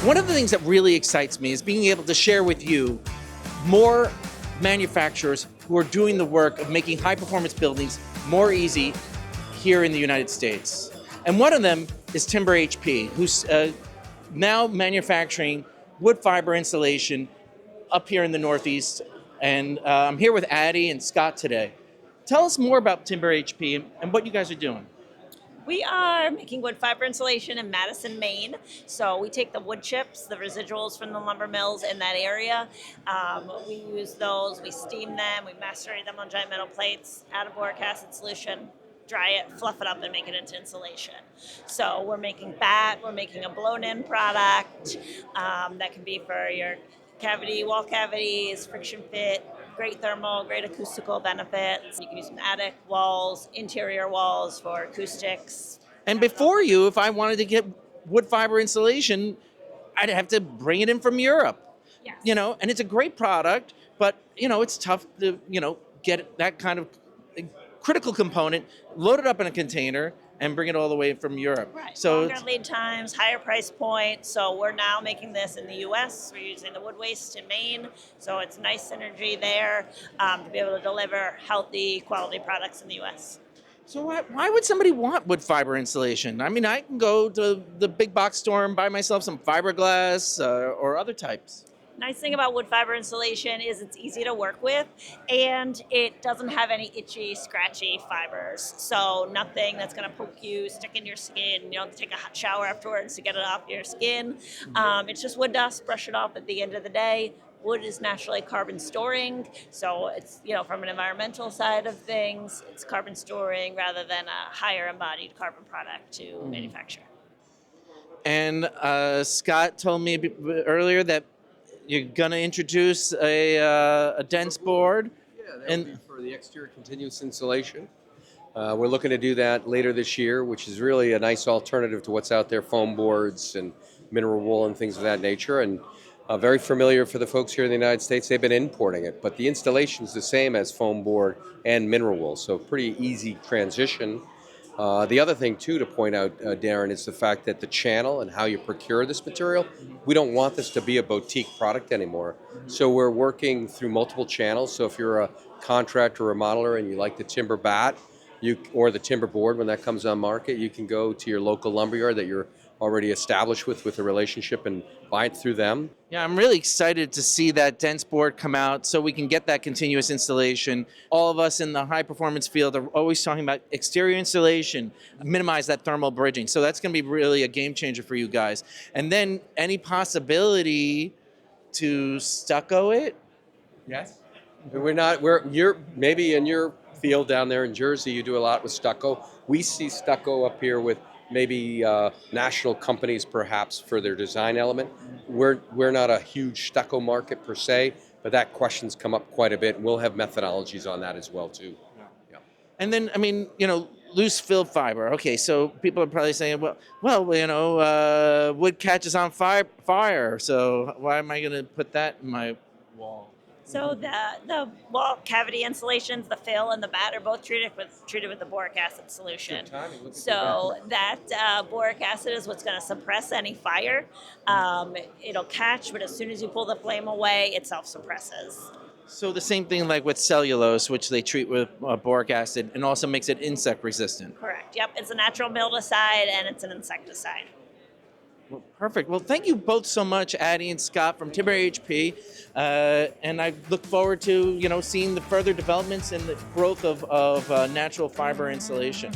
One of the things that really excites me is being able to share with you more manufacturers who are doing the work of making high-performance buildings more easy here in the United States. And one of them is TimberHP, who's now manufacturing wood fiber insulation up here in the Northeast. And I'm here with Addy and Scott today. Tell us more about TimberHP and what you guys are doing. We are making wood fiber insulation in Madison, Maine. So we take the wood chips, the residuals from the lumber mills in that area. We use those, we steam them, we macerate them on giant metal plates, add a boric acid solution, dry it, fluff it up, and make it into insulation. So we're making that, we're making a blown-in product that can be for your wall cavities, friction fit, great thermal, great acoustical benefits. You can use some attic walls, interior walls for acoustics. And before you, if I wanted to get wood fiber insulation, I'd have to bring it in from Europe. Yes. And it's a great product, but, it's tough to, get that kind of critical component, load it up in a container, and bring it all the way from Europe. Right. So longer lead times, higher price point. So we're now making this in the U.S. We're using the wood waste in Maine. So it's nice synergy there to be able to deliver healthy, quality products in the U.S. So why would somebody want wood fiber insulation? I mean, I can go to the big box store and buy myself some fiberglass or other types. Nice thing about wood fiber insulation is it's easy to work with, and it doesn't have any itchy, scratchy fibers. So nothing that's going to poke you, stick in your skin. You don't have to take a hot shower afterwards to get it off your skin. It's just wood dust. Brush it off at the end of the day. Wood is naturally carbon storing, so it's, from an environmental side of things, it's carbon storing rather than a higher embodied carbon product to manufacture. And Scott told me earlier that you're going to introduce a dense board. Yeah, that would be for the exterior continuous insulation. We're looking to do that later this year, which is really a nice alternative to what's out there, foam boards and mineral wool and things of that nature. And very familiar for the folks here in the United States. They've been importing it, but the installation is the same as foam board and mineral wool, so pretty easy transition. The other thing, too, to point out, Darren, is the fact that the channel and how you procure this material, we don't want this to be a boutique product anymore. So we're working through multiple channels. So if you're a contractor or a modeler and you like the timber bat or the timber board when that comes on market, you can go to your local lumberyard that you're already established with a relationship and buy it through them. Yeah, I'm really excited to see that dense board come out so we can get that continuous installation. All of us in the high performance field are always talking about exterior insulation, minimize that thermal bridging. So that's going to be really a game changer for you guys. And then any possibility to stucco it? Yes. You're maybe in your field down there in Jersey, you do a lot with stucco. We see stucco up here with maybe national companies perhaps for their design element. We're not a huge stucco market per se, but that question's come up quite a bit, and we'll have methodologies on that as well too. Yeah. And then, loose fill fiber. Okay, so people are probably saying, wood catches on fire, so why am I going to put that in my wall? So the wall cavity insulations, the fill and the bat are both treated with the boric acid solution. So that boric acid is what's going to suppress any fire. It'll catch, but as soon as you pull the flame away, it self-suppresses. So the same thing like with cellulose, which they treat with boric acid, and also makes it insect resistant. Correct. Yep, it's a natural mildicide and it's an insecticide. Well, perfect. Well, thank you both so much, Addy and Scott from TimberHP, and I look forward to seeing the further developments and the growth of natural fiber insulation.